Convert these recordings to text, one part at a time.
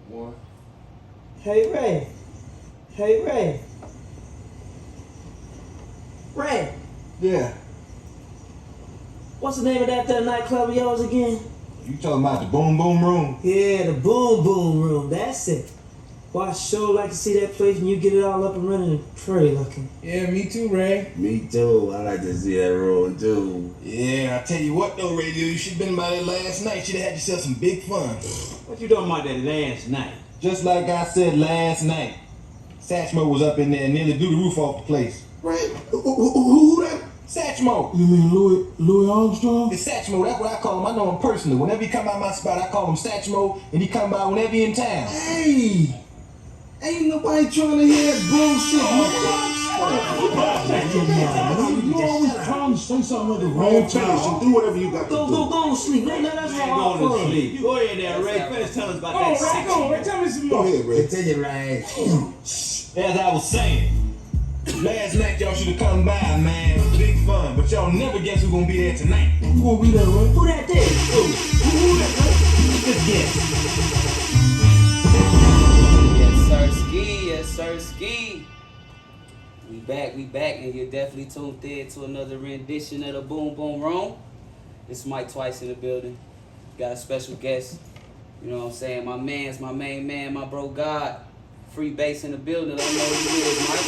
One. Hey, Ray. Hey, Ray. Ray, Yeah. what's the name of that nightclub of yours again? You talking about the BoomBoom room? Yeah, the BoomBoom room. That's it. Well, I sure like to see that place when you get it all up and running and pretty looking. Yeah, me too, Ray. Me too. I like to see that room too. Yeah, I tell you what though, Radio, you should have been by there last night. You'd have had yourself some big fun. What you talking about that last night? Just like I said last night. Satchmo was up in there and nearly blew the roof off the place. Right? Who that? Satchmo. You mean Louis Armstrong? It's Satchmo, that's what I call him. I know him personally. Whenever he come by my spot, I call him Satchmo, and he come by whenever he in town. Hey! Ain't nobody trying to hear that bullshit, man. You always trying to say something at the wrong time. Do whatever you got to do. Go to sleep. Let us have our Go to fun. sleep. Go ahead there, Ray. Finish telling us about that sex. Go on, Ray. Tell me some Go more. ahead, Ray. Continue, Ray. As I was saying, last night y'all should have come by, man. It was big fun, but y'all never guess who's gonna be there tonight. Who gonna be there, Ray? Who that there? Who that, Ray? Just guess. Yes, sir, ski. We back, and you're definitely tuned in to another rendition of the Boom Boom Room. It's MikeTwice in the building. Got a special guest. You know what I'm saying? My main man, my bro God. FreeBASE in the building. Let me know who you is, Mike.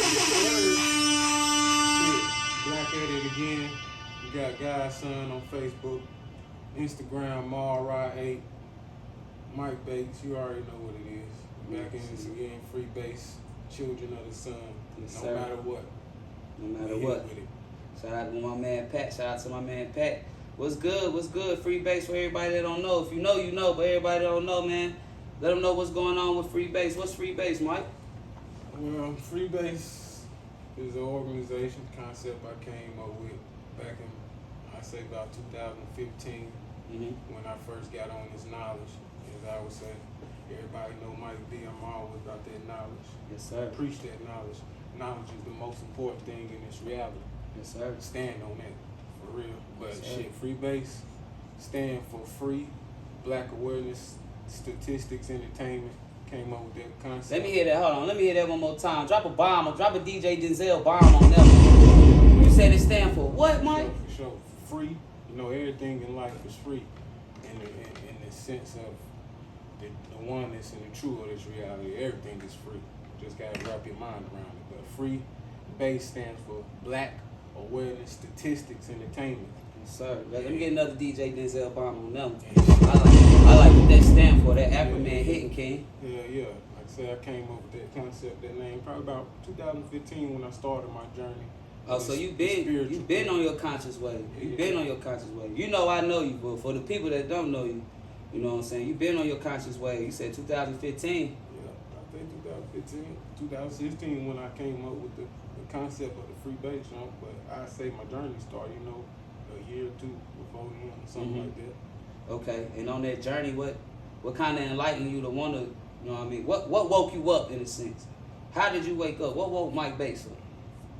Shit, back at it again. You got Godson on Facebook, Instagram, MallRide8, Mike Bates. You already know what it is. Back in this again, FreeBASE, Children of the Sun. Yes, No sir. matter what. No matter We what. hit with it. Shout out to my man Pat. Shout out to my man Pat. What's good? FreeBASE for everybody that don't know. If you know, you know. But everybody that don't know, man, let them know what's going on with FreeBASE. What's FreeBASE, Mike? Well, FreeBASE is an organization concept I came up with back in, I say about 2015, when I first got on this knowledge. As I would say, everybody know Mike B. I'm always about that knowledge. Yes, sir. Preach that knowledge. Knowledge is the most important thing in this reality. Yes, sir. Stand on that, for real. But Yes, sir. shit, FreeBASE stand for Free Black Awareness Statistics Entertainment. Came up with that concept. Let me hear that. Hold on. Let me hear that one more time. Drop a bomb. Or drop a DJ Denzel bomb on that one. You said it stand for what, Mike? For sure. Free. You know, everything in life is free. In the sense of the oneness and the true of this reality. Everything is free. Just gotta wrap your mind around it. But Free Base stands for Black Awareness Statistics Entertainment. Yes, sir. Let me get another DJ Denzel bomb on that one. I like what that stand for. That Afro Man hitting king. Yeah. Like I said, I came up with that concept, that name, probably about 2015 when I started my journey. Oh, so you been on your conscious way. You been on your conscious way. You know I know you, but for the people that don't know you, you know what I'm saying? You been on your conscious way. You said 2015. Yeah, I think 2015, 2016 when I came up with the concept of the FreeBASE, you know, but I say my journey started, you know, a year or two before then, something like that. Okay, and on that journey, what kind of enlightened you to want to, you know what I mean? What woke you up in a sense? How did you wake up? What woke Mike Bates up?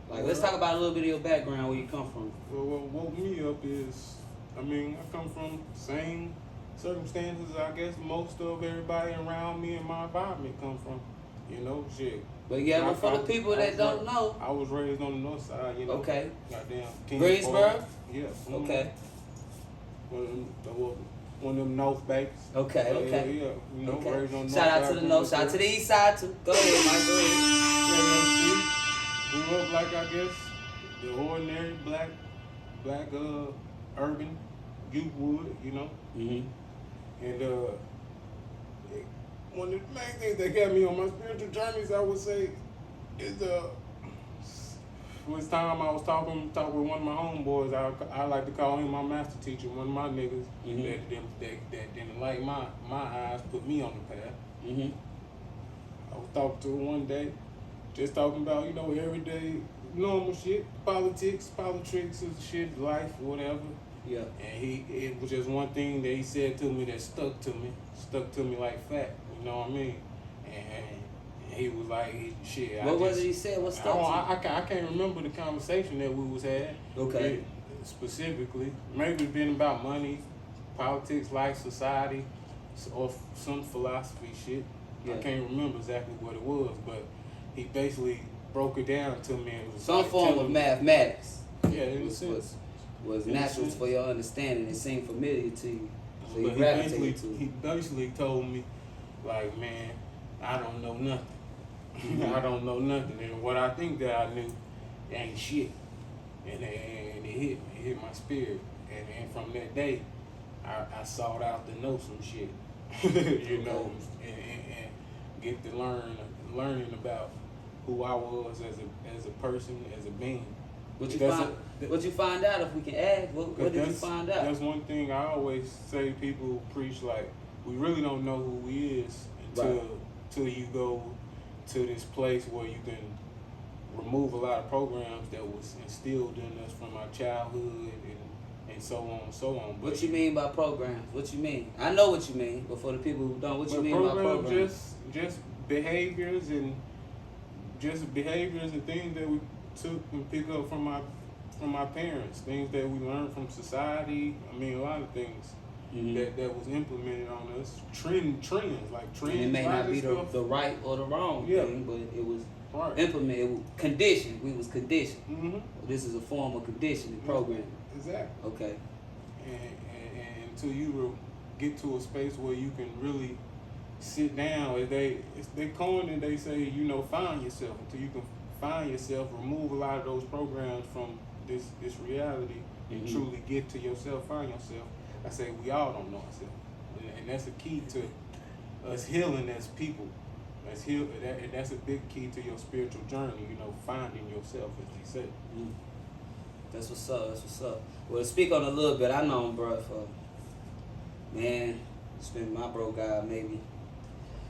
Like, let's talk about a little bit of your background, where you come from. Well, what woke me up is, I mean, I come from same circumstances, I guess, most of everybody around me and my environment come from, you know, shit. But yeah, but for the people that don't know. I was raised on the north side, you know. Okay. Goddamn. Greensboro? Yeah. Okay. One of them North Bakes. Okay. Yeah. You know, Okay. raised on the Shout out north to side, the north, shout out to the east side too. Go ahead, Mike, go ahead. Yeah, grew up like, I guess, the ordinary black urban youth would, you know. And one of the main things that got me on my spiritual journeys, I would say, is was time I was talking with one of my homeboys. I like to call him my master teacher, one of my niggas that didn't like my eyes, put me on the path. I was talking to him one day, just talking about, you know, everyday normal shit, politics is shit, life, whatever. Yeah. And it was just one thing that he said to me that stuck to me like fat, you know what I mean? And he was like, shit. What was it he said? What stuck to you? I can't remember the conversation that we was had. Okay. Specifically, maybe it's been about money, politics, life, society, or some philosophy shit. I can't remember exactly what it was, but he basically broke it down to me. And was Some like form telling of me- mathematics Yeah, in a sense. was In a natural sense. for your understanding. It seemed familiar to you. So you But gravitated to he it. basically told me, like, man, I don't know nothing. I don't know nothing. And what I think that I knew ain't shit. And it hit my spirit. And from that day, I sought out to know some shit. You know, and get to learning about who I was as a person, as a being. What you That's find? What you find out? If we can ask, what did you find out? That's one thing I always say. People preach like we really don't know who we is until you go to this place where you can remove a lot of programs that was instilled in us from our childhood and so on and so on. What you mean by programs? What you mean? I know what you mean, but for the people who don't, what you mean by programs? Just behaviors and things that we took and pick up from our parents, things that we learned from society. I mean, a lot of things that was implemented on us. Trends like trends. And it may not be stuff. the right or the wrong thing, but it was Right. implemented. It was conditioned. We was conditioned. Mm-hmm. This is a form of conditioning program. Exactly. Okay. And until you get to a space where you can really sit down, they coin and they say, you know, find yourself. Until you can find yourself, remove a lot of those programs from this reality and truly get to yourself, find yourself. I say we all don't know ourselves, and that's a key to us healing as people. That's a big key to your spiritual journey. You know, finding yourself, as they say. That's what's up. That's what's up. Well, to speak on a little bit, I know him, bro, for, man, it's been my bro guy maybe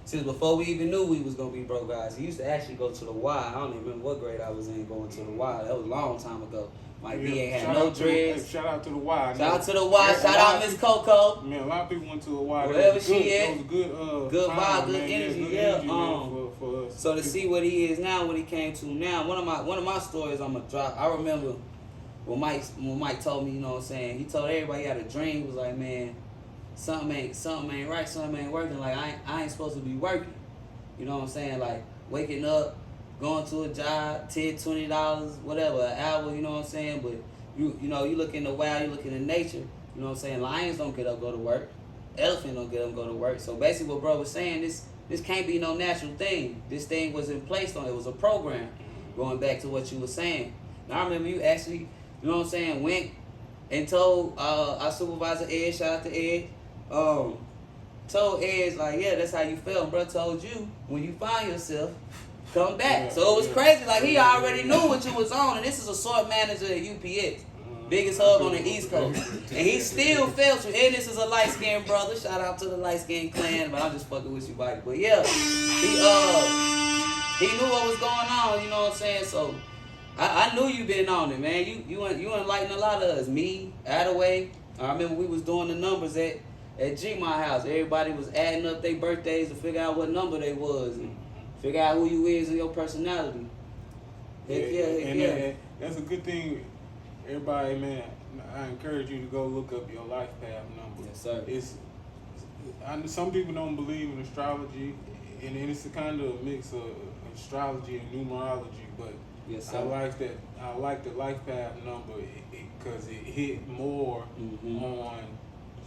since before we even knew we was gonna be bro guys. He used to actually go to the Y. I don't even remember what grade I was in going to the Y. That was a long time ago. Mike B ain't had no dreads. Shout out to the Y. Shout out to the Y. Shout out Miss Coco. Man, a lot of people went to a Y. Wherever she at. That was a Good time, vibe, good man. energy, Good yeah. energy, man, for us. So to see what he is now, what he came to now, one of my stories I'm gonna drop. I remember when Mike told me, you know what I'm saying, he told everybody he had a dream. He was like, man, something ain't right, something ain't working. Like I ain't supposed to be working. You know what I'm saying? Like waking up, going to a job, $10, $20, whatever, an hour, you know what I'm saying? But you know, you look in the wild, you look in the nature, you know what I'm saying? Lions don't get up, go to work. Elephant don't get up, go to work. So basically what bro was saying, this can't be no natural thing. This thing was in place on it was a program. Going back to what you were saying. Now I remember you actually, you know what I'm saying, went and told our supervisor Ed, shout out to Ed, told Ed, like, yeah, that's how you felt. Bro told you, when you find yourself, come back. So it was crazy. Like, he already knew what you was on. And this is a sort manager at UPS. Biggest hub on the East Coast. And he still felt you. And this is a light-skinned brother. Shout out to the light-skinned clan. But I'm just fucking with you, buddy. But yeah, he knew what was going on, you know what I'm saying? So I knew you been on it, man. You enlightened a lot of us. Me, Attaway. I remember we was doing the numbers at G-My house. Everybody was adding up their birthdays to figure out what number they was and figure out who you is and your personality. Heck yeah. That's a good thing. Everybody, man, I encourage you to go look up your life path number. Yes, sir. Some people don't believe in astrology, and it's a kind of a mix of astrology and numerology, but yes, sir. I like the life path number because it hit more on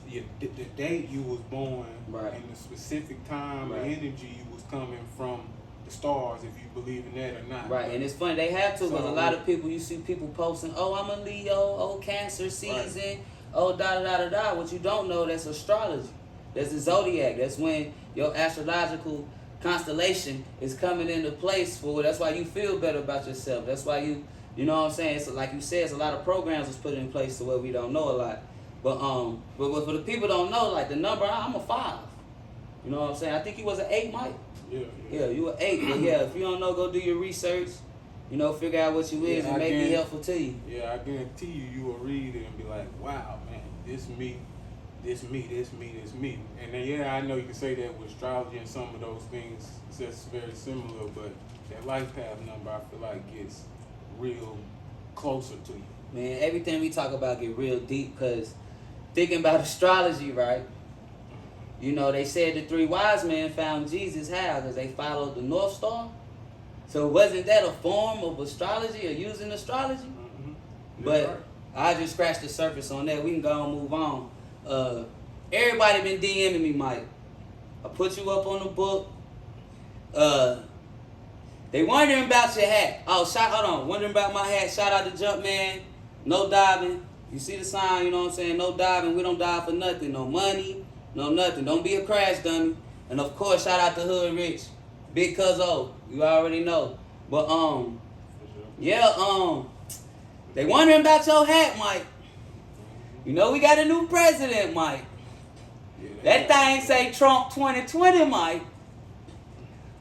the date you was born and the specific time and energy you was coming from the stars, if you believe in that or not. Right, and it's funny, they have to, because a lot of people, you see people posting, oh, I'm a Leo, oh, Cancer season, oh, da-da-da-da-da. What you don't know, that's astrology. That's the zodiac. That's when your astrological constellation is coming into place that's why you feel better about yourself. That's why you know what I'm saying? So like you said, it's a lot of programs was put in place to where we don't know a lot. But for the people don't know, like the number, I'm a 5. You know what I'm saying? I think he was an 8, Mike. Yeah, you were 8. But yeah, if you don't know, go do your research. You know, figure out what you is and may be helpful to you. Yeah, I guarantee you will read it and be like, wow, man, this me. And then, yeah, I know you can say that with astrology and some of those things, it's just very similar, but that life path number, I feel like gets real closer to you. Man, everything we talk about get real deep, because thinking about astrology, right? You know, they said the 3 wise men found Jesus how? Because they followed the North Star. So wasn't that a form of astrology or using astrology? But right. I just scratched the surface on that. We can go and move on. Everybody been DMing me, Mike. I put you up on the book. They wondering about your hat. Oh, hold on. Wondering about my hat. Shout out to Jumpman. No diving. You see the sign, you know what I'm saying? No diving. We don't dive for nothing. No money. No nothing. Don't be a crash dummy. And of course, shout out to Hood Rich. Big Cuzzo. You already know. But, yeah, they wondering about your hat, Mike. You know we got a new president, Mike. That thing say Trump 2020, Mike.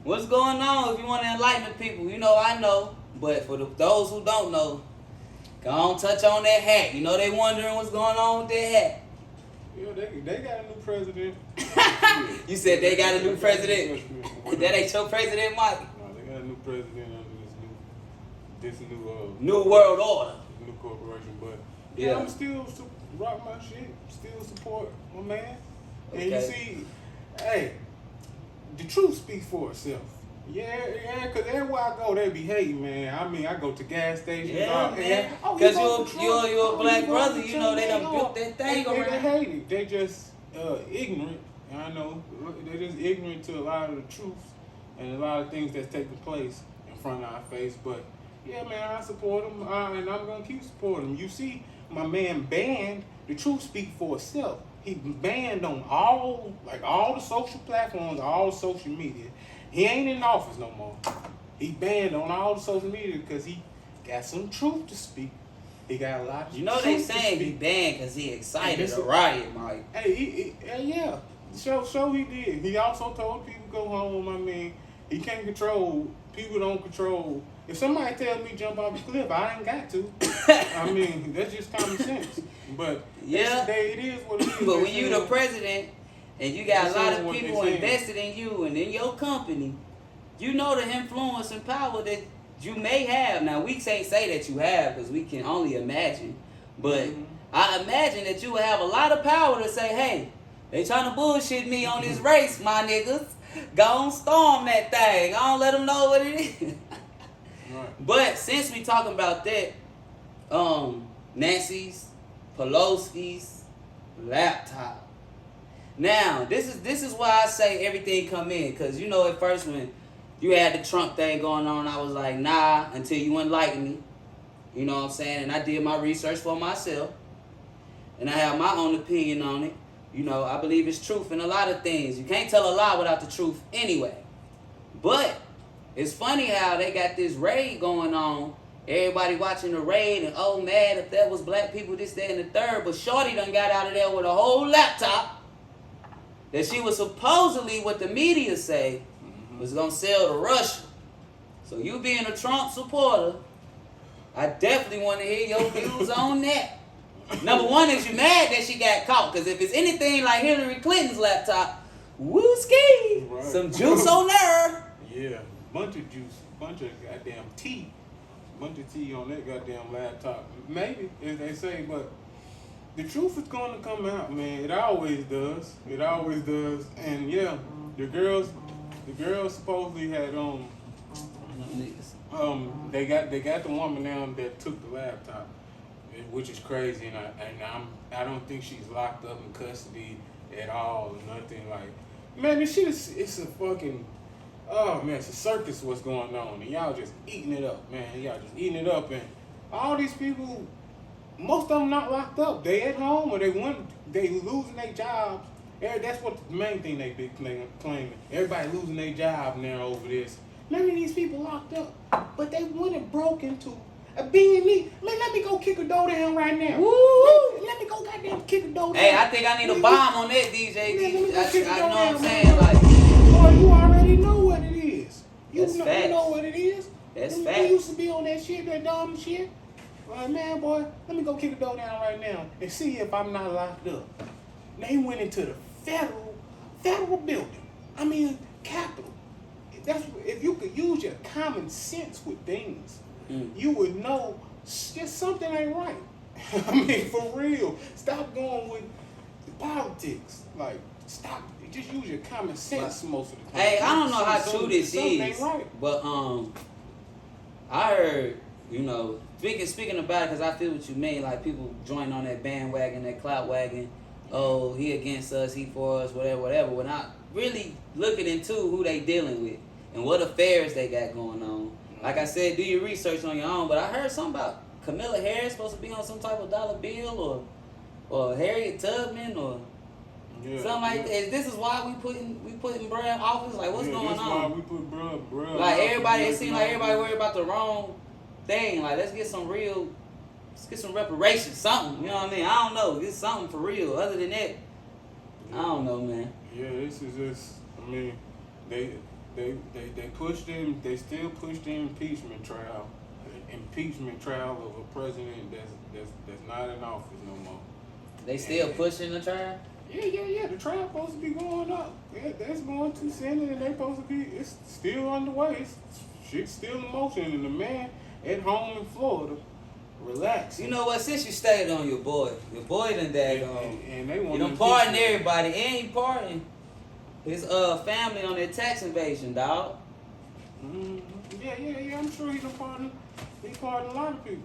What's going on if you want to enlighten the people? You know, I know. But for those who don't know, go on touch on that hat. You know they wondering what's going on with that hat. Yeah, they got a new president. You said they got a new president. That ain't your president, Mike. No, they got a new president under this new New world order. New corporation. But Yeah. I'm still rock my shit. Still support my man. And you Okay. see, hey, the truth speaks for itself. Yeah, because everywhere I go, they be hating, man. I mean, I go to gas stations. Yeah, man. Oh, Because you're you're a black brother. You know, they done built that thing They around. hate it. They just ignorant. I know. They're just ignorant to a lot of the truths and a lot of things that's taking place in front of our face. But, yeah, man, I support them, and I'm going to keep supporting them. You see, my man banned, the truth speaks for itself. He banned on all the social platforms, all the social media. He ain't in office no more. He banned on all the social media because he got some truth to speak. He got a lot of You know they truth to saying he speak. banned because he excited Hey, to riot, Mike. Hey, yeah. So he did. He also told people go home. I mean, he can't control. People don't control. If somebody tells me jump off the cliff, I ain't got to. I mean, that's just common sense. But Yeah. it is what it is. But when you the president and you got a That's lot all of what people they saying. invested in you and in your company, you know the influence and power that you may have. Now, we can't say that you have because we can only imagine. But I imagine that you will have a lot of power to say, hey, they trying to bullshit me on this race, my niggas. Go on, storm that thing. I don't let them know what it is. Right. But since we talking about that, Nancy's, Pelosi's laptop. Now, this is why I say everything come in. Because, you know, at first when you had the Trump thing going on, I was like, nah, until you enlighten me. You know what I'm saying? And I did my research for myself. And I have my own opinion on it. You know, I believe it's truth in a lot of things. You can't tell a lie without the truth anyway. But it's funny how they got this raid going on. Everybody watching the raid and, oh, man, if that was black people, this, that, and the third. But Shorty done got out of there with a whole laptop that she was supposedly, what the media say, was going to sell to Russia. So you being a Trump supporter, I definitely want to hear your views on that. Number one is you mad that she got caught. Because if it's anything like Hillary Clinton's laptop, woo-ski, Right. some juice on there. Yeah, bunch of juice, bunch of goddamn tea. Bunch of tea on that goddamn laptop. Maybe, as they say, but the truth is going to come out, man. It always does. It always does. And yeah, the girls supposedly had they got the woman now that took the laptop, which is crazy, and I don't think she's locked up in custody at all or nothing. Like, man, this shit it's a fucking, oh man, it's a circus what's going on, and y'all just eating it up, man. Y'all just eating it up, and all these people, most of them not locked up. They at home or they losing their jobs. That's what the main thing they be claiming. Everybody losing their job now over this. None of these people locked up, but they went and broke into a B&E. Man, let me go kick a door down right now. Woo! Let me go goddamn kick a door down. Hey, I think I need a bomb on that, DJ. Man, let me go kick a I door know what I'm down, saying. man. Like, Boy, you already know what it is. You That's know facts. what it is. That's We facts. used to be on that shit, that dumb shit. Like, man, boy, let me go kick a door down right now and see if I'm not locked up. They went into the federal building. I mean, Capitol. If you could use your common sense with things, you would know just something ain't right. I mean, for real. Stop going with the politics. Like, stop. just use your common sense most of the time. Hey, I don't know how Something- true this something is, ain't right. but I heard, you know, speaking about it, because I feel what you mean, like people join on that bandwagon, that clout wagon. Oh, he against us, he for us, whatever. We're not really looking into who they dealing with and what affairs they got going on. Like I said, do your research on your own. But I heard something about Camilla Harris supposed to be on some type of dollar bill, or Harriet Tubman, or something like that. This is why we putting bruh in office. Like, what's going that's on? Why we put bruh. Like everybody, it seems like everybody worried about the wrong thing. Like, let's get some reparations, something. You know what I mean? I don't know. Get something for real. Other than that, I don't know, man. Yeah, this is just. I mean, they pushed him. They still push the impeachment trial of a president that's not in office no more. They still pushing the trial. Yeah. The trial supposed to be going up. Yeah, that's going to Senate, and they supposed to be. It's still underway. Shit's still in motion, and the man at home in Florida, relax. You know what? Since you stayed on your boy done that and they want you done pardon everybody, and he pardoned his family on their tax evasion, dog. Mm-hmm. Yeah. I'm sure he pardoned a lot of people.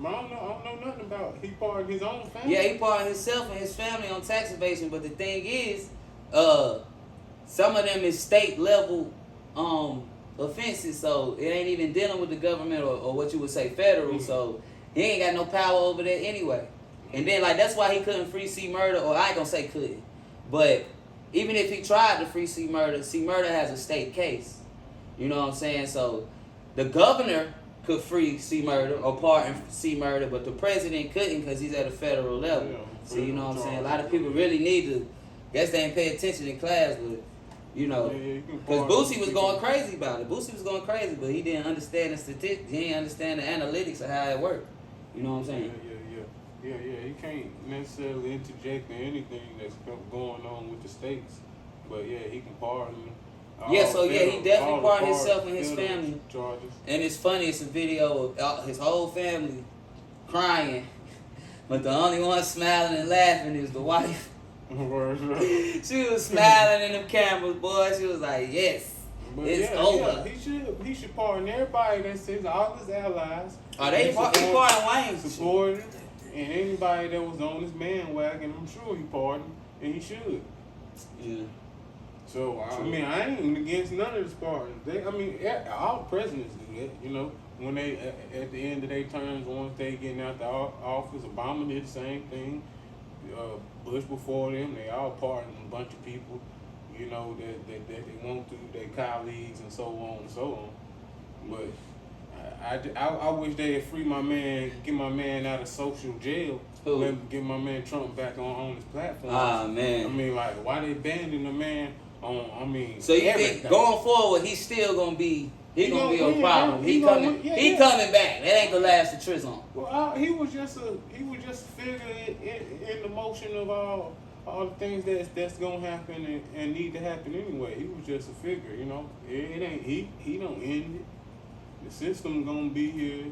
I don't know nothing about. He pardoned his own family. Yeah, he pardoned himself and his family on tax evasion. But the thing is, some of them is state level offenses, so it ain't even dealing with the government or what you would say federal. Mm-hmm. So he ain't got no power over that anyway. And then like that's why he couldn't free C Murder, or I ain't gonna say couldn't, but even if he tried to free C Murder has a state case. You know what I'm saying? So the governor could free C Murder or pardon C Murder, but the president couldn't because he's at a federal level. Yeah, so you know what I'm saying? A lot of people really need to. Guess they ain't pay attention in class, but you know, because Boosie was going crazy about it. Boosie was going crazy, but he didn't understand the statistics. He didn't understand the analytics of how it worked. You know what I'm saying? Yeah. He can't necessarily interject in anything that's going on with the states, but yeah, he can pardon. He definitely pardoned himself and his family. Charges. And it's funny, it's a video of his whole family crying, but the only one smiling and laughing is the wife. She was smiling in them cameras, boy. She was like, yes, but it's over. Yeah, he should pardon everybody that says all his allies. He pardoned Wayne. Supported, and anybody that was on his bandwagon, I'm sure he pardoned, and he should. Yeah. So, I mean, I ain't against none of the pardons. All presidents do that, you know. When they, at the end of their terms, once they getting out the office, Obama did the same thing. Bush before them, they all pardoned a bunch of people, you know, that they want to, their colleagues and so on and so on. But I wish they'd free my man, get my man out of social jail. Get my man Trump back on his platform. Ah, man. I mean, like, why they banning the man on, So you think going forward, he's still going to be, gonna be a problem. He coming back. That ain't the last of Trizon. Well, he was just a figure in the motion of all the things that's gonna happen and need to happen anyway. He was just a figure, you know. It ain't he don't end it. The system gonna be here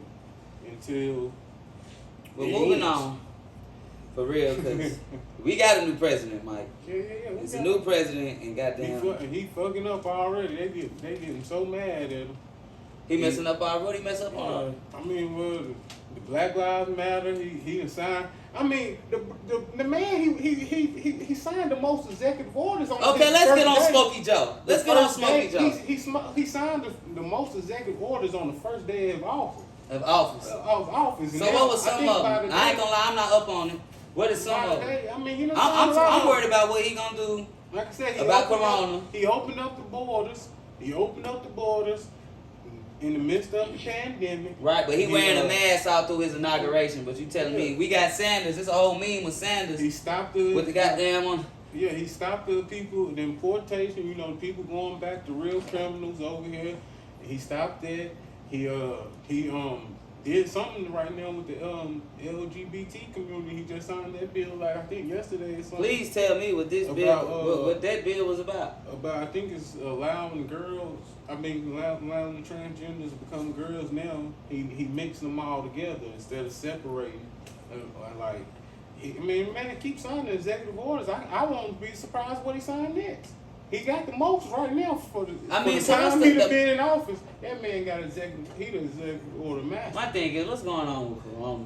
until. We're moving on. For real, because we got a new president, Mike. Yeah. It's a new president, and goddamn. He fucking up already. They getting so mad at him. He messing up already. Mess up already. I mean, well, the Black Lives Matter. He signed. I mean, the man he signed the most executive orders on. Okay, let's get on Smokey Joe. Let's get on Smokey Joe. He signed the most executive orders on the first day of office. Of office. So what was some of them? I ain't gonna lie, I'm not up on it. What is some of them? I mean, you know, I'm worried about what he gonna do. Like I said, about Corona. He opened up the borders. In the midst of the pandemic. Right, but he wearing a mask all through his inauguration. But you telling me we got Sanders? It's a whole meme with Sanders. He stopped with the goddamn one. Yeah, he stopped the people, the importation. You know, the people going back to real criminals over here. He stopped that. He did something right now with the LGBT community. He just signed that bill, like I think yesterday or something. Please tell me what this bill, what that bill was about. I think it's allowing the transgenders to become girls now. He mixed them all together instead of separating. Like I mean, man, keep signing executive orders. I won't be surprised what he signed next. He got the most right now for the, I mean, for the so time what's he the- done been in office. That man got the executive order master. My thing is, what's going on with Corona?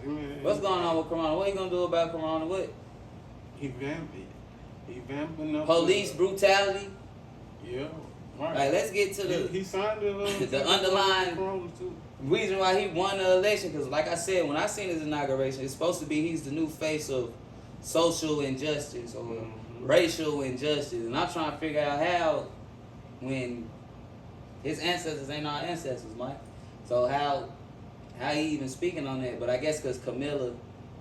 Man, What's going on with Corona? What you gonna do about Corona? What? He vamping up. Police brutality? Yeah. Right. Like, let's get to He signed the the underlying Corona too. reason why he won the election. Because, like I said, when I seen his inauguration, it's supposed to be he's the new face of social injustice or racial injustice. And I'm trying to figure out how, when his ancestors ain't our ancestors, Mike. So how he even speaking on that? But I guess because Camilla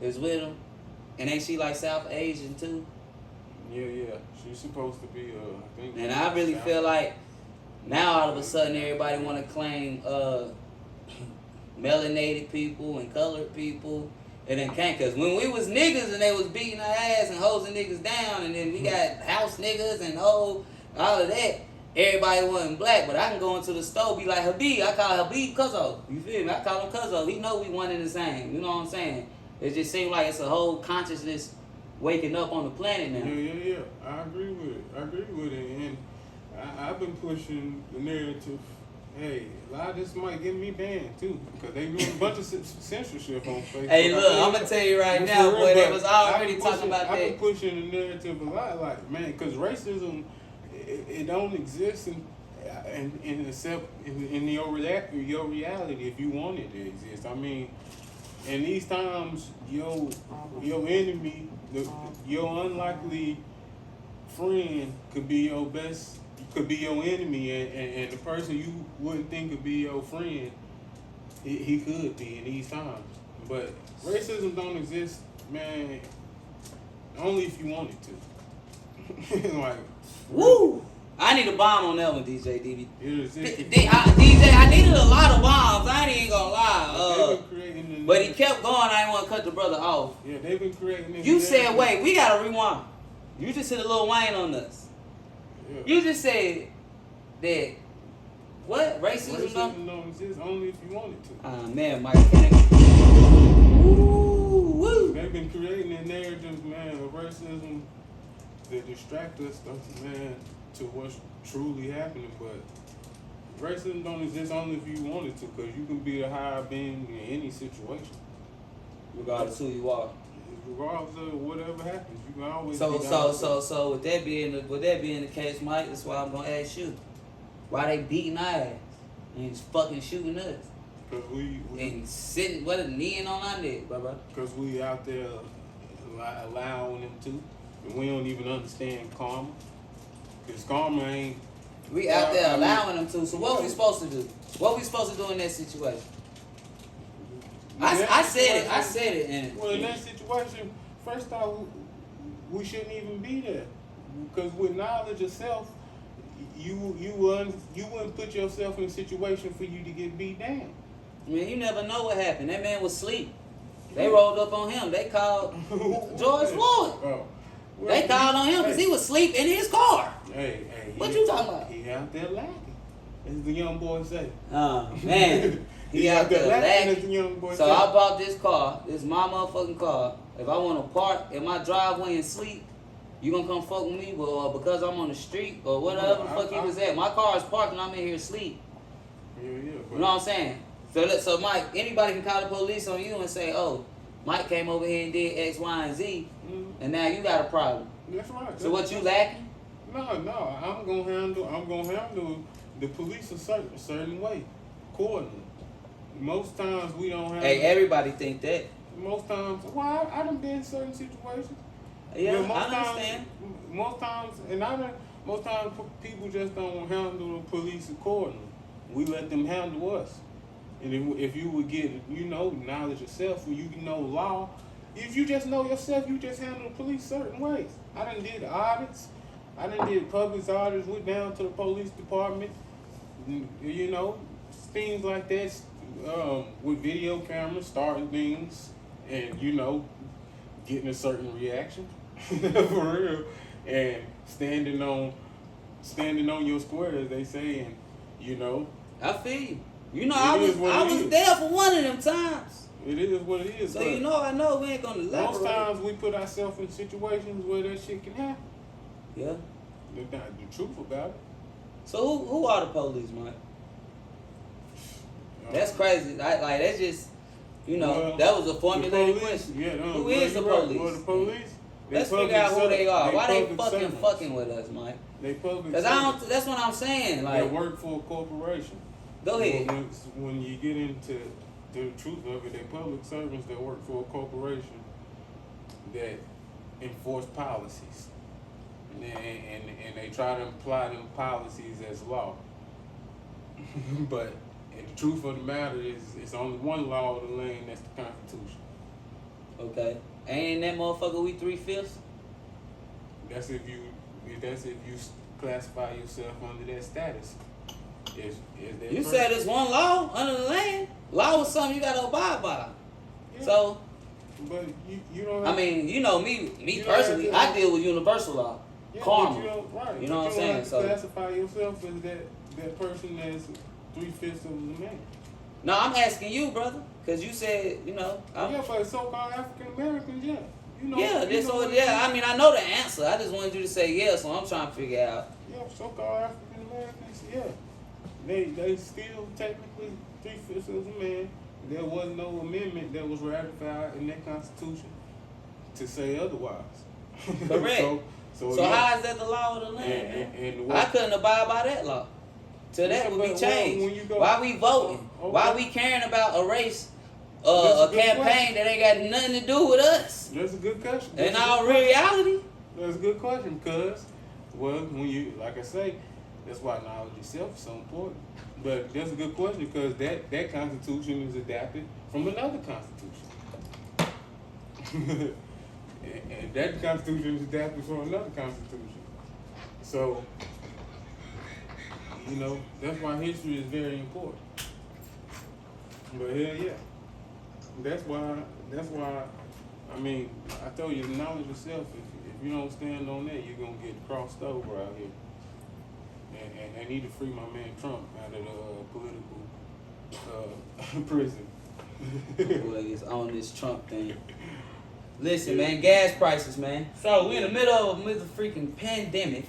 is with him, and ain't she like South Asian too? Yeah. She's supposed to be, I think. And I really feel like now all of a sudden everybody want to claim melanated people and colored people, and then can't. Cause when we was niggas and they was beating our ass and hosing niggas down, and then we got house niggas and all of that. Everybody wasn't black, but I can go into the store, be like Habib. I call Habib Cuzzo. You feel me? I call him Cuzzo. He know we one and the same. You know what I'm saying? It just seems like it's a whole consciousness waking up on the planet now. Yeah. I agree with it. And I've been pushing the narrative. Hey, a lot of this might get me banned too, because they doing a bunch of censorship on Facebook. Hey, look, I'm gonna tell you right now, boy, they was already talking about that. I've been pushing the narrative a lot, like, man, because racism, it don't exist in except in your reality if you want it to exist. I mean, in these times, your enemy, your unlikely friend could be your best, could be your enemy, and the person you wouldn't think could be your friend, he could be in these times. But racism don't exist, man, only if you want it to. Like, Woo! I need a bomb on that one, DJ DB. it exists. DJ, I needed a lot of bombs. I ain't even gonna lie. They've been creating this. But he kept going. I didn't want to cut the brother off. Yeah, they've been creating this. You said, wait, we gotta rewind. You just hit a little Wayne on us. Yeah. You just said that what racism? don't exist only if you want it to. Ah man, Mike. Woo! They've been creating a narrative, man, of racism that distract us, man, to what's truly happening. But racism don't exist only if you want it to, because you can be a higher being in any situation. Regardless who you are. Regardless of whatever happens, you can always So be down. so with that being the case, Mike, that's why I'm gonna ask you. Why they beating our ass and just fucking shooting us? Because we And sitting kneeing on our neck, brother. Because we out there allowing them to. And we don't even understand karma. Because karma ain't. We out there I mean, allowing them to. So what we supposed to do? What we supposed to do in that situation? I said it. And Well, in that situation, first off, we shouldn't even be there. Because with knowledge of self, you wouldn't put yourself in a situation for you to get beat down. I mean, you never know what happened. That man was asleep. They rolled up on him. They called George Floyd. Oh. Well, They called on him because he was asleep in his car. Hey, What you talking about? He out there lacking, as the young boy say. Oh, man. He out there lacking, as lacking. the young boy So say. I bought this car. This is my motherfucking car. If I want to park in my driveway and sleep, you gonna come fuck with me? Well, because I'm on the street or whatever the fuck he was at. My car is parked and I'm in here asleep. Yeah. You know what I'm saying? So Mike, anybody can call the police on you and say, oh, Mike came over here and did X, Y, and Z, and now you got a problem. That's right. So what you lacking? No. I'm gonna handle the police a certain way, accordingly. Most times we don't have. Hey, everybody think that. Most times, well, I done been in certain situations. Yeah, But I understand. Most times people just don't handle the police accordingly. We let them handle us. And if you would get, knowledge of self, or you know law, if you just know yourself, you just handle the police certain ways. I done did audits. I done did public audits, went down to the police department, things like that, with video cameras, starting things, and, getting a certain reaction, for real, and standing on your square, as they say, and, I feel you. It is what I it was is. there for one of them times. It is what it is. So you know, I know we ain't gonna elaborate. Most times we put ourselves in situations where that shit can happen. Yeah. That's not the truth about it. So who are the police, Mike? That's crazy. Like that's just, you know, Well, that was a the formulated police, question. Yeah, Who is the police? Well, the police. Let's public figure out who they are. Why they public fucking with us, Mike? They public. Cause I don't. That's what I'm saying. They Like, work for a corporation. go ahead. When you get into the truth of it, they public servants that work for a corporation that enforce policies, and they try to apply them policies as law. But the truth of the matter is, it's only one law of the land. That's the Constitution. Okay. Ain't that motherfucker we 3/5? That's if you classify yourself under that status. Is that You person. said it's one law under the land. Law is something you gotta abide by. Yeah. So, But you don't. I mean, you know me You don't personally, have to- I deal with universal law, Yeah, karma. but you don't, right. You know but what I'm you don't saying? have to So- classify yourself as that person that's 3/5 of the man. No, I'm asking you, brother, cause you said, you know, Yeah, but so-called African Americans, yeah. You know, yeah, you this know or what yeah. it I mean, I know the answer. I just wanted you to say yes, so I'm trying to figure out. is. Yeah, so-called African Americans, yeah. They still technically 3/5 of the man. There was no amendment that was ratified in that Constitution to say otherwise. Correct. So So yeah. how is that the law of the land? And I couldn't abide by that law. Till that Yeah, would be but changed. when you go- Why we voting? Okay. Why we caring about a race, That's a a good campaign question. that ain't got nothing to do with us? That's a good question. In That's a our good question. reality, That's a good question, cause well, when you like I say, that's why knowledge itself is so important. But that's a good question because that Constitution is adapted from another Constitution, and that Constitution is adapted from another Constitution. So you know that's why history is very important. But hell yeah, that's why. I mean, I told you, the knowledge itself. If you don't stand on that, you're gonna get crossed over out here. And they need to free my man Trump out of the political prison. boy, is on this Trump thing. Listen, man, gas prices, man. So we in the middle of a freaking pandemic,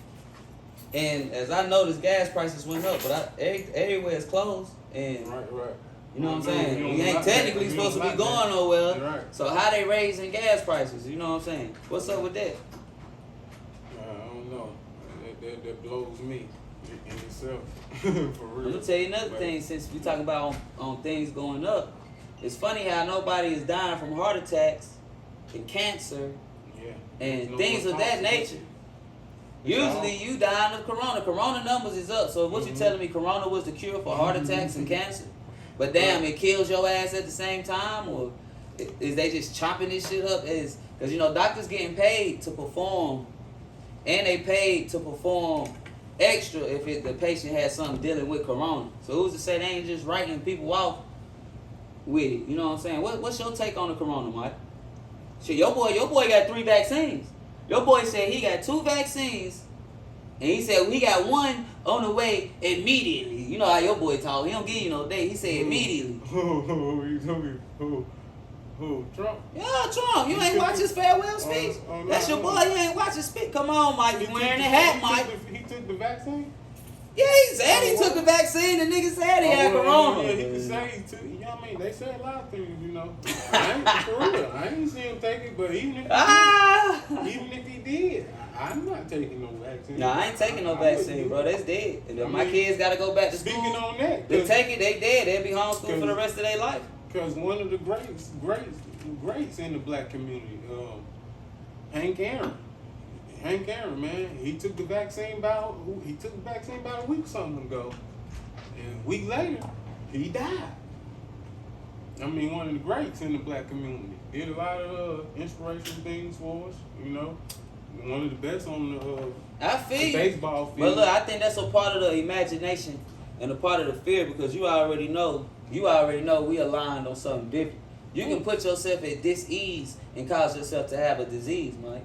and as I noticed, gas prices went up, but everywhere is closed, and Right. you know what I'm We saying? on We ain't lockdown. technically We supposed to on be going lockdown. nowhere. Right. So how they raising gas prices? You know what I'm saying? What's up with that? I don't know. That blows me in itself. For real. I'm gonna tell you another But- thing. Since we talk about on things going up, it's funny how nobody is dying from heart attacks and cancer Yeah. and No things more of that talks. nature. Usually you dying of corona. Corona numbers is up. So what you telling me? Corona was the cure for heart attacks and cancer? But damn, it kills your ass at the same time, or is they just chopping this shit up? Because you know doctors getting paid to perform, and they paid to perform extra if the patient has something dealing with corona. So who's to say they ain't just writing people off with it? You know what I'm saying? What's your take on the corona, Mike? Shit, your boy got 3 vaccines. Your boy said he got 2 vaccines, and he said he got 1 on the way immediately. You know how your boy talk. He don't give you no date. He said immediately. Who? Trump? Yeah, Trump. You ain't watch his farewell speech? no, That's your no. boy. You ain't watch his speech. Come on, Mike. You wearing the hat, Mike. He took the vaccine? Yeah, he said he took the vaccine. The nigga said he had well, corona. Yeah, he could say he took. You know what I mean? They say a lot of things, you know. I ain't, for real. I ain't see him take it, but even if he did, I'm not taking no vaccine. No, I ain't taking no vaccine, bro. That's dead. And then my kids got to go back to school. Speaking on that, They take it, they dead. They'll be homeschooled for the rest of their life. because one of the greats in the black community, Hank Aaron, man, he took the vaccine about a week or something ago, and a week later, he died. I mean, one of the greats in the black community. Did a lot of inspirational things for us, you know. One of the best on I the feel you. baseball field. But look, I think that's a part of the imagination and a part of the fear because you already know we aligned on something different. You can put yourself at dis-ease and cause yourself to have a disease, Mike,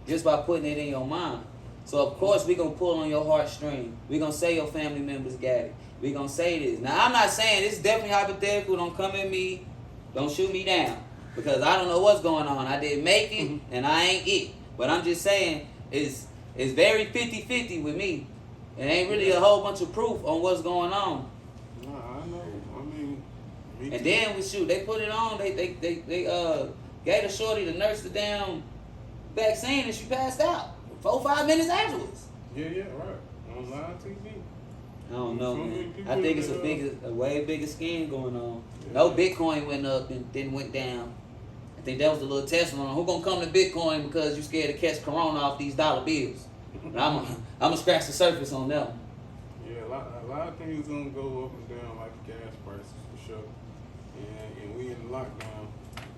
just by putting it in your mind. So, of course, we're going to pull on your heartstring. We're going to say your family members got it. We're going to say this. Now, I'm not saying this is definitely hypothetical. Don't come at me Don't shoot me down. Because I don't know what's going on. I didn't make it, and I ain't it. But I'm just saying, it's very 50-50 with me. It ain't really a whole bunch of proof on what's going on. Nah, I know. I mean, me And too. then we shoot, they put it on, they gave the shorty the nurse the damn vaccine and she passed out 4-5 minutes afterwards. Yeah, right. On live TV. I don't know, So many man. people I think it's that, a way bigger scam going on. Yeah. No, Bitcoin went up and then went down. I think that was the little test run. Who gonna come to Bitcoin because you scared to catch corona off these dollar bills? And I'm gonna scratch the surface on that one. Yeah, a lot of things gonna go up and down like gas prices for sure. And we in lockdown.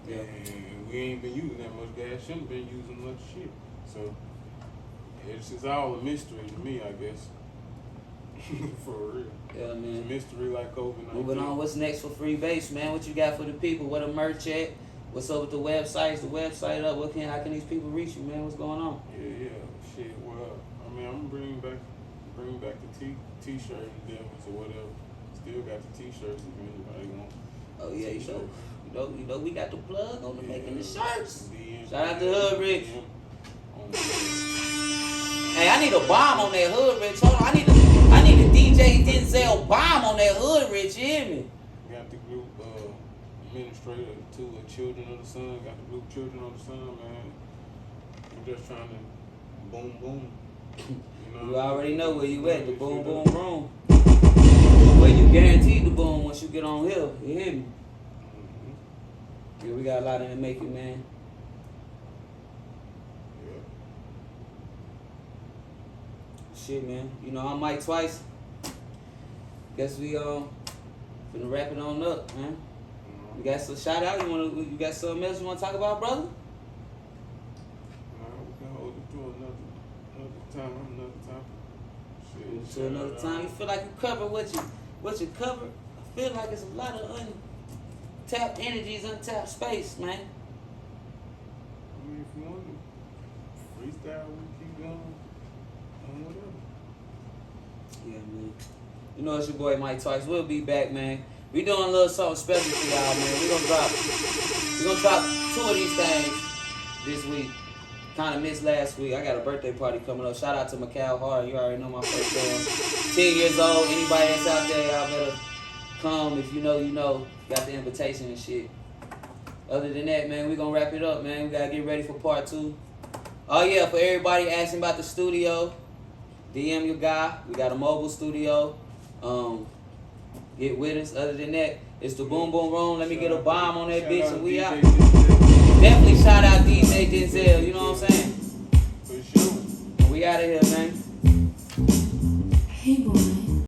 Yeah. And we ain't been using that much gas. Shouldn't been using much shit. So it's all a mystery to me, I guess. For real. Yeah, It's a man. mystery like COVID-19. Moving on, what's next for FreeBASE, man? What you got for the people? What a merch at? What's up with the websites? The website up? How can these people reach you, man? What's going on? Yeah. Shit. Well, I mean, I'm bringing back the t-shirt endeavors or whatever. Still got the t-shirts if anybody wants. Oh yeah, you know, we got the plug on the making the shirts. DM, Shout out to Hood Rich. on Hey, I need a bomb on that Hood Rich. Hold on, I need a DJ Denzel bomb on that Hood Rich. You hear me? Got the group administrator to the Children of the Sun. Got the group Children of the Sun, man. I'm just trying to boom boom. You already know where you at, the boom boom room. Where you guaranteed the boom once you get on here. You hear me? Yeah, we got a lot in the making, man. Yeah. Shit, man. You know, I'm MikeTwice. Guess we finna wrap it on up, man. You got some shout out? You got something else you wanna talk about, brother? We can hold it to another time. Shit, To another time. You feel like you cover what you cover? I feel like it's a lot of untapped energies, untapped space, man. I mean, if you want to freestyle, we keep going. Whatever. Yeah, man. You know it's your boy MikeTwice. We'll be back, man. We doing a little something special for y'all, man. We gonna drop 2 of these things this week. Kind of missed last week. I got a birthday party coming up. Shout out to Macau Hard. You already know my first one. 10 years old. Anybody that's out there, y'all better come. If you know, you know. Got the invitation and shit. Other than that, man, we gonna wrap it up, man. We gotta get ready for part 2. Oh yeah, for everybody asking about the studio, DM your guy. We got a mobile studio. Get with us. Other than that, it's the Boom Boom Room. Let me get a bomb on that bitch and we out. Definitely shout out DJ Denzel. You know what I'm saying? For sure. We out of here, man. Hey boy.